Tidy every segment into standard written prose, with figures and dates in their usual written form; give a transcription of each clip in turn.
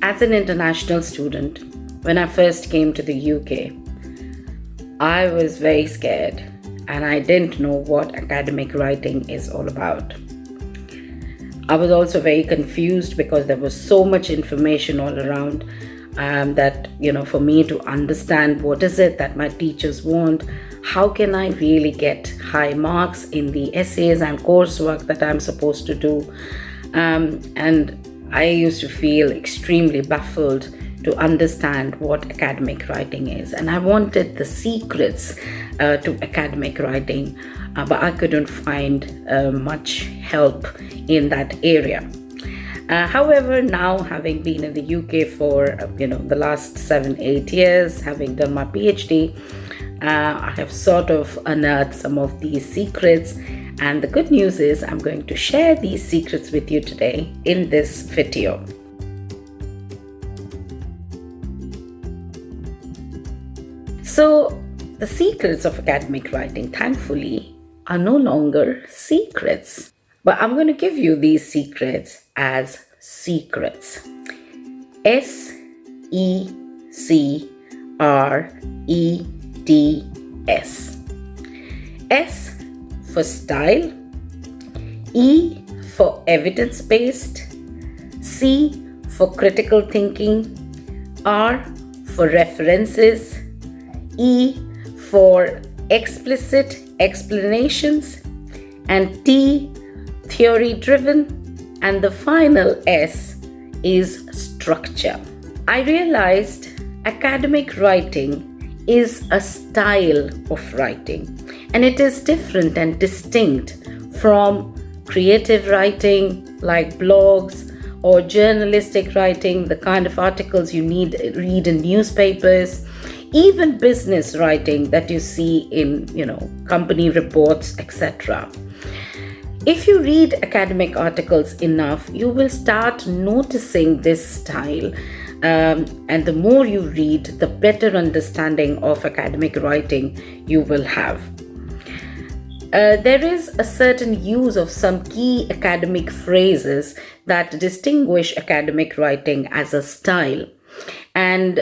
As an international student, when I first came to the UK, I was very scared and I didn't know what academic writing is all about. I was also very confused because there was so much information all around that, for me to understand what is it that my teachers want, how can I really get high marks in the essays and coursework that I'm supposed to do. And I used to feel extremely baffled to understand what academic writing is. And I wanted the secrets to academic writing, but I couldn't find much help in that area. However, now having been in the UK for the last 7-8 years, having done my PhD, I have sort of unearthed some of these secrets, and the good news is I'm going to share these secrets with you today in this video. So the secrets of academic writing, thankfully, are no longer secrets, but I'm going to give you these secrets as secrets. SECRETS. S for style, E for evidence-based, C for critical thinking, R for references, E for explicit explanations, and T, theory-driven, and the final S is structure. I realized academic writing is a style of writing, and it is different and distinct from creative writing like blogs or journalistic writing, the kind of articles you read in newspapers, even business writing that you see in company reports, etc. If you read academic articles enough, you will start noticing this style. And the more you read, the better understanding of academic writing you will have. There is a certain use of some key academic phrases that distinguish academic writing as a style. And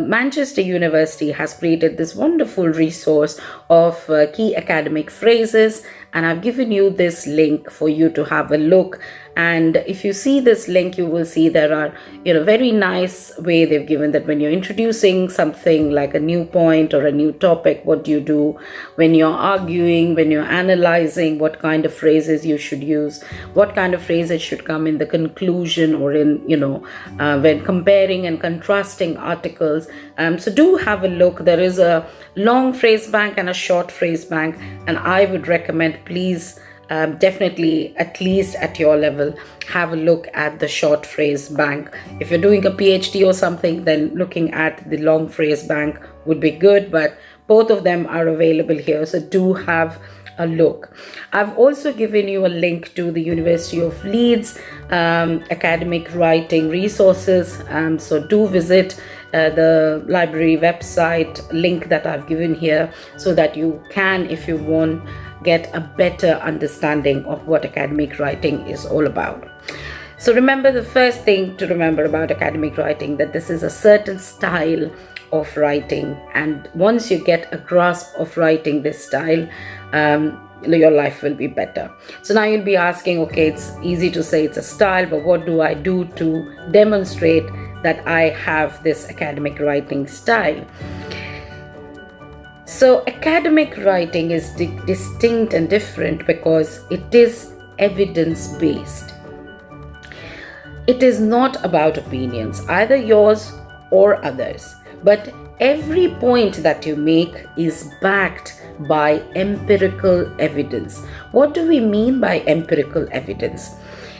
Manchester University has created this wonderful resource of key academic phrases, and I've given you this link for you to have a look. And if you see this link, you will see there are, very nice way they've given that when you're introducing something like a new point or a new topic, what do you do? When you're arguing, when you're analyzing, what kind of phrases you should use, what kind of phrases should come in the conclusion or in, when comparing and contrasting articles. So do have a look. There is a long phrase bank and a short phrase bank, and I would recommend, please, definitely, at least at your level, have a look at the short phrase bank. If you're doing a PhD or something, then looking at the long phrase bank would be good, but both of them are available here, so do have a look. I've also given you a link to the University of Leeds academic writing resources, so do visit the library website link that I've given here, so that you can, if you want, get a better understanding of what academic writing is all about. So remember, the first thing to remember about academic writing, that this is a certain style of writing, and once you get a grasp of writing this style, your life will be better. So now you'll be asking, okay, it's easy to say it's a style, but what do I do to demonstrate that I have this academic writing style? So academic writing is distinct and different because it is evidence-based. It is not about opinions, either yours or others, but every point that you make is backed by empirical evidence. What do we mean by empirical evidence?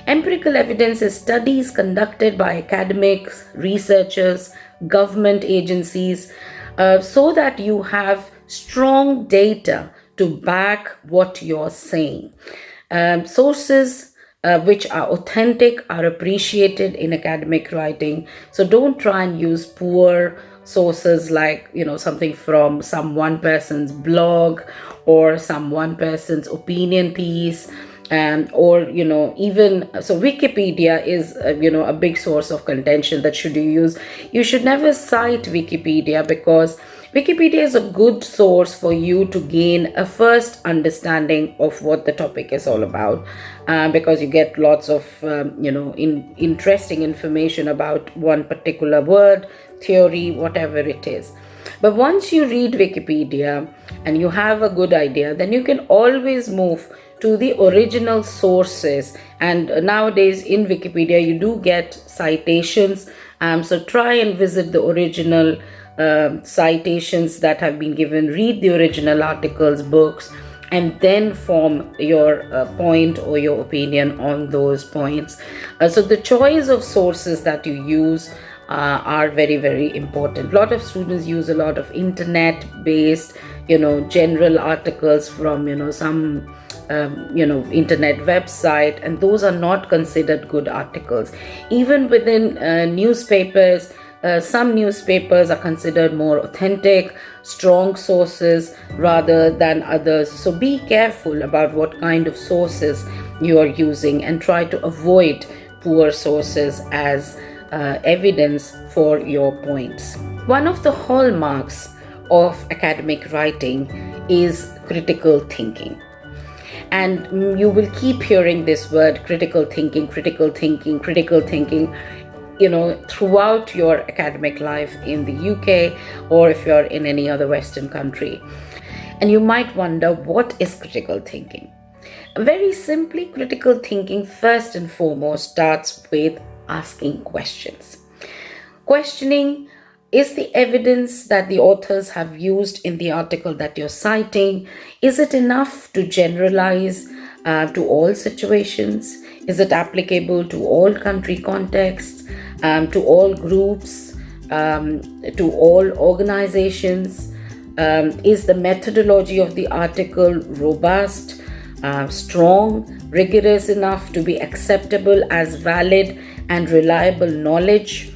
Empirical evidence is studies conducted by academics, researchers, government agencies, so that you have strong data to back what you're saying. Sources which are authentic are appreciated in academic writing. So don't try and use poor sources like, something from some one person's blog or some one person's opinion piece. or even so Wikipedia is a big source of contention. That you should never cite Wikipedia, because Wikipedia is a good source for you to gain a first understanding of what the topic is all about, because you get lots of interesting information about one particular word, theory, whatever it is. But once you read Wikipedia and you have a good idea, then you can always move to the original sources. And nowadays in Wikipedia, you do get citations. So try and visit the original citations that have been given, read the original articles, books, and then form your point or your opinion on those points. So the choice of sources that you use are very, very important. A lot of students use a lot of internet based general articles from some internet website, and those are not considered good articles. Even within newspapers, some newspapers are considered more authentic, strong sources rather than others. So be careful about what kind of sources you are using, and try to avoid poor sources as evidence for your points. One of the hallmarks of academic writing is critical thinking. And you will keep hearing this word critical thinking, critical thinking, critical thinking, throughout your academic life in the UK, or if you're in any other Western country. And you might wonder, what is critical thinking? Very simply, critical thinking first and foremost starts with asking questions. Questioning, is the evidence that the authors have used in the article that you're citing, is it enough to generalize to all situations? Is it applicable to all country contexts, to all groups, to all organizations? Is the methodology of the article robust, strong, rigorous enough to be acceptable as valid and reliable knowledge?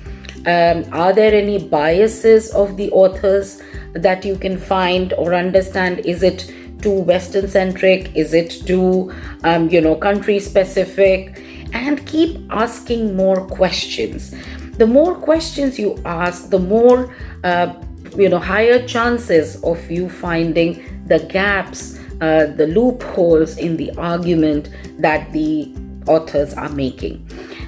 Are there any biases of the authors that you can find or understand? Is it too Western centric? Is it too country specific? And keep asking more questions. The more questions you ask, the more higher chances of you finding the gaps, the loopholes in the argument that the authors are making.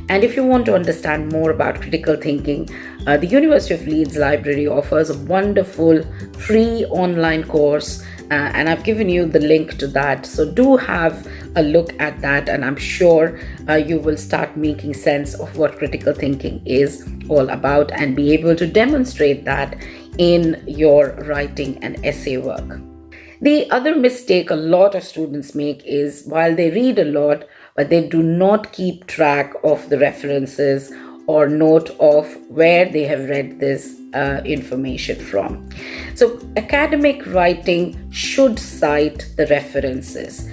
And if you want to understand more about critical thinking, the University of Leeds Library offers a wonderful free online course, and I've given you the link to that. So do have a look at that, and I'm sure you will start making sense of what critical thinking is all about, and be able to demonstrate that in your writing and essay work. The other mistake a lot of students make is, while they read a lot, but they do not keep track of the references or note of where they have read this information from. So academic writing should cite the references.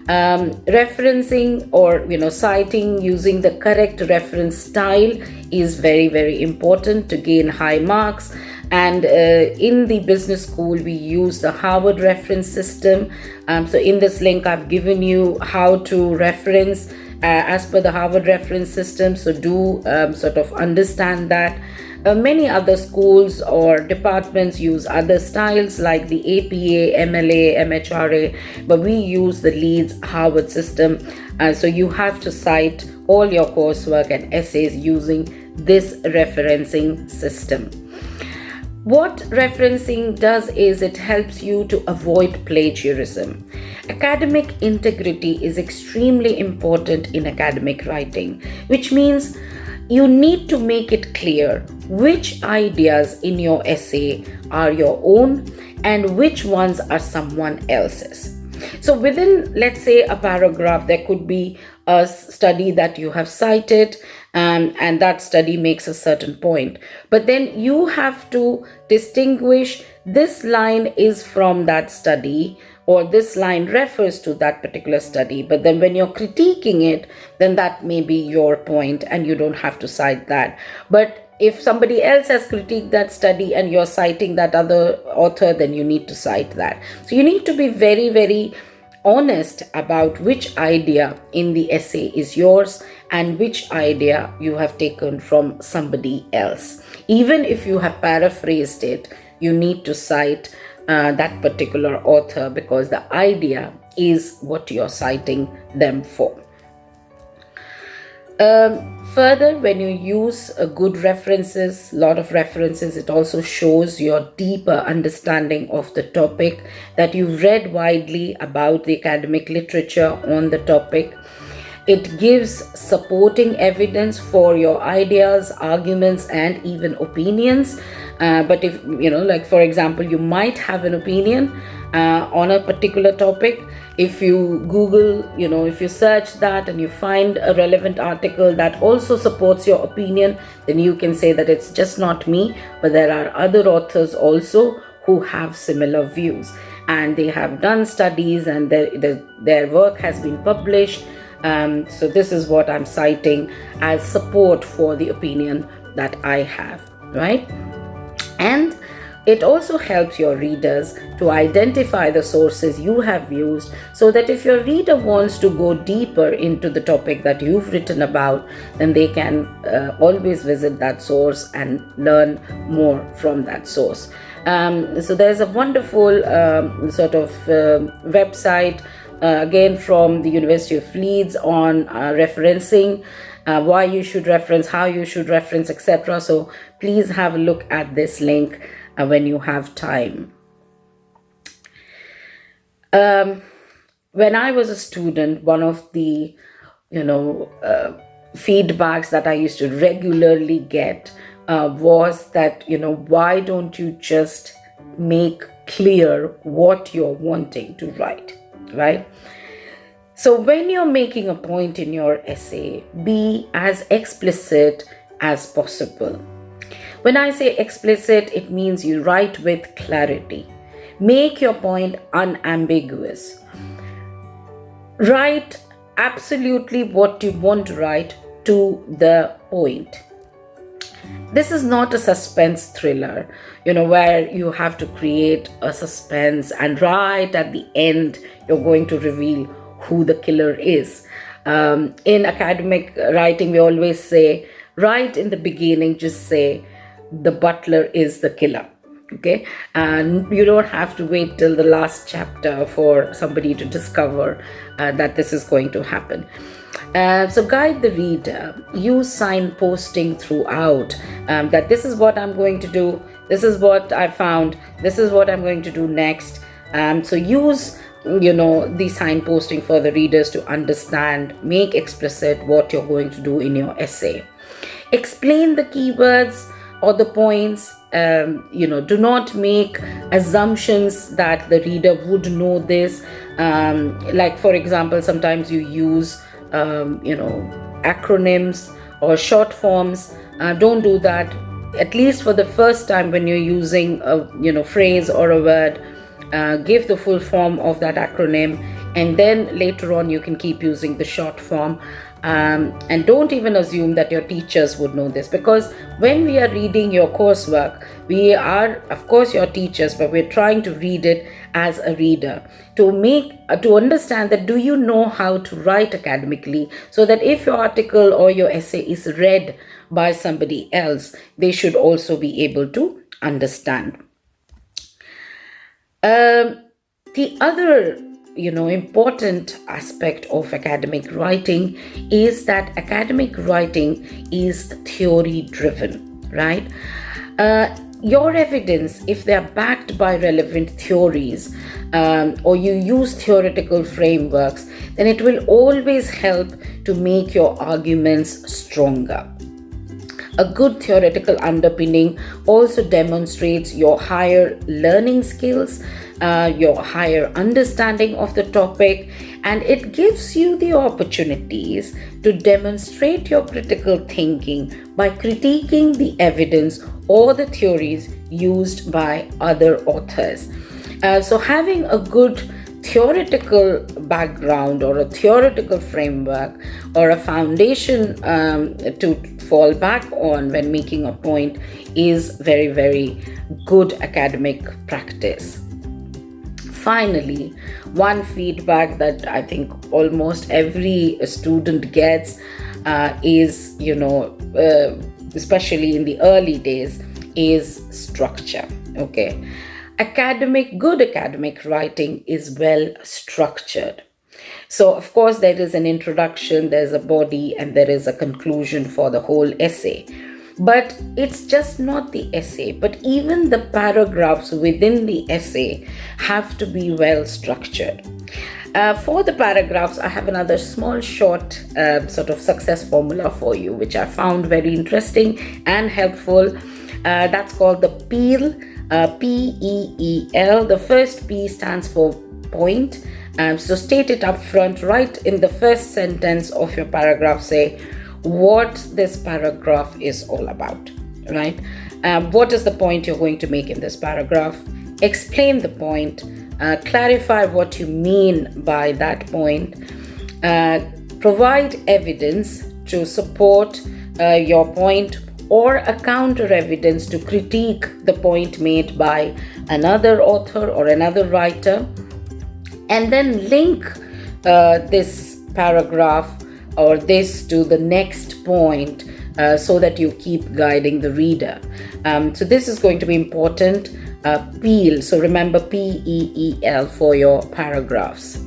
Referencing or citing using the correct reference style is very, very important to gain high marks. And in the business school, we use the Harvard reference system. So in this link, I've given you how to reference as per the Harvard reference system. So do sort of understand that. Many other schools or departments use other styles like the APA, MLA, MHRA, but we use the Leeds Harvard system. So you have to cite all your coursework and essays using this referencing system. What referencing does is it helps you to avoid plagiarism. Academic integrity is extremely important in academic writing, which means you need to make it clear which ideas in your essay are your own and which ones are someone else's. So within, let's say, a paragraph, there could be a study that you have cited, and that study makes a certain point. But then you have to distinguish, this line is from that study, or this line refers to that particular study. But then when you're critiquing it, then that may be your point and you don't have to cite that. But if somebody else has critiqued that study and you're citing that other author, then you need to cite that. So you need to be very, very honest about which idea in the essay is yours and which idea you have taken from somebody else. Even if you have paraphrased it, you need to cite that particular author, because the idea is what you're citing them for. Further, when you use good references, lot of references, it also shows your deeper understanding of the topic, that you've read widely about the academic literature on the topic. It gives supporting evidence for your ideas, arguments, and even opinions. But if, like for example, you might have an opinion on a particular topic. If you Google, if you search that and you find a relevant article that also supports your opinion, then you can say that it's just not me, but there are other authors also who have similar views, and they have done studies and their work has been published. So this is what I'm citing as support for the opinion that I have, right? And it also helps your readers to identify the sources you have used, so that if your reader wants to go deeper into the topic that you've written about, then they can always visit that source and learn more from that source. So there's a wonderful website, again from the University of Leeds, on referencing, why you should reference, how you should reference, etc. So please have a look at this link when you have time. When I was a student, one of the feedbacks that I used to regularly get was that, why don't you just make clear what you're wanting to write, right? So when you're making a point in your essay, be as explicit as possible. When I say explicit, it means you write with clarity. Make your point unambiguous. Write absolutely what you want to write, to the point. This is not a suspense thriller, where you have to create a suspense and right at the end you're going to reveal who the killer is. In academic writing, we always say, right in the beginning, just say, the butler is the killer. Okay, and you don't have to wait till the last chapter for somebody to discover that this is going to happen. So guide the reader. Use signposting throughout, that this is what I'm going to do, this is what I found, this is what I'm going to do next. So use the signposting for the readers to understand. Make explicit what you're going to do in your essay. Explain the keywords or the points. Do not make assumptions that the reader would know this. Like for example, sometimes you use acronyms or short forms. Don't do that. At least for the first time when you're using a phrase or a word, give the full form of that acronym, and then later on you can keep using the short form. And don't even assume that your teachers would know this, because when we are reading your coursework, we are of course your teachers, but we're trying to read it as a reader to understand that, do you know how to write academically, so that if your article or your essay is read by somebody else, they should also be able to understand. The other important aspect of academic writing is that academic writing is theory driven, right? Your evidence, if they are backed by relevant theories, or you use theoretical frameworks, then it will always help to make your arguments stronger. A good theoretical underpinning also demonstrates your higher learning skills, your higher understanding of the topic, and it gives you the opportunities to demonstrate your critical thinking by critiquing the evidence or the theories used by other authors. So having a good theoretical background or a theoretical framework or a foundation to fall back on when making a point is very, very good academic practice. Finally, one feedback that I think almost every student gets is, especially in the early days, is structure. Okay. Good academic writing is well structured. So, of course, there is an introduction, there's a body, and there is a conclusion for the whole essay. But it's just not the essay, but even the paragraphs within the essay have to be well structured. For the paragraphs, I have another small short sort of success formula for you, which I found very interesting and helpful. That's called the PEEL, PEEL. The first P stands for point. So state it up front, right in the first sentence of your paragraph. Say what this paragraph is all about, right? What is the point you're going to make in this paragraph? Explain the point, clarify what you mean by that point, provide evidence to support your point or a counter evidence to critique the point made by another author or another writer, and then link this paragraph or this to the next point so that you keep guiding the reader. So this is going to be important. PEEL, so remember PEEL for your paragraphs.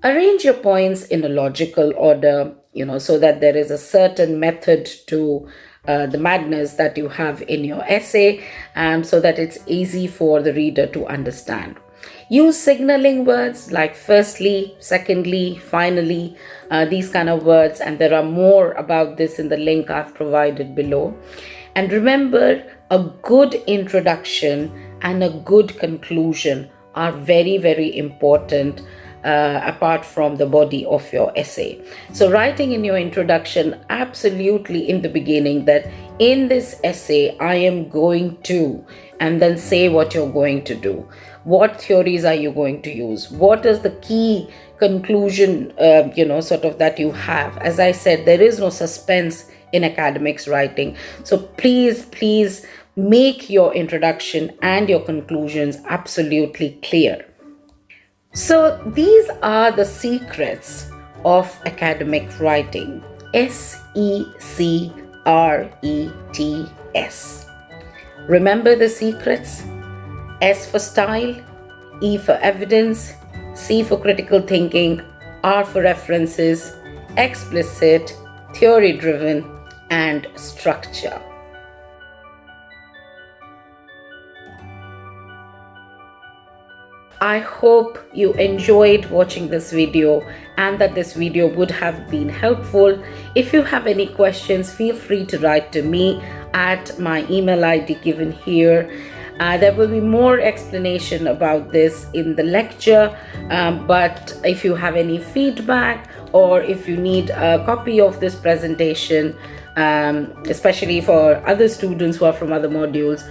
Arrange your points in a logical order, so that there is a certain method to the madness that you have in your essay, so that it's easy for the reader to understand. Use signaling words like firstly, secondly, finally, these kind of words, and there are more about this in the link I've provided below. And remember, a good introduction and a good conclusion are very, very important apart from the body of your essay. So writing in your introduction absolutely in the beginning that in this essay I am going to, and then say what you're going to do. What theories are you going to use? What is the key conclusion, sort of that you have? As I said, there is no suspense in academics writing. So please make your introduction and your conclusions absolutely clear. So these are the secrets of academic writing. SECRETS. Remember the secrets? S for style, E for evidence, C for critical thinking, R for references, explicit, theory-driven, and structure. I hope you enjoyed watching this video and that this video would have been helpful. If you have any questions, feel free to write to me at my email ID given here. There will be more explanation about this in the lecture, but if you have any feedback or if you need a copy of this presentation, especially for other students who are from other modules,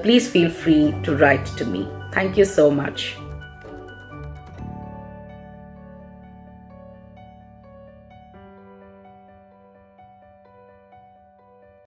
please feel free to write to me. Thank you so much.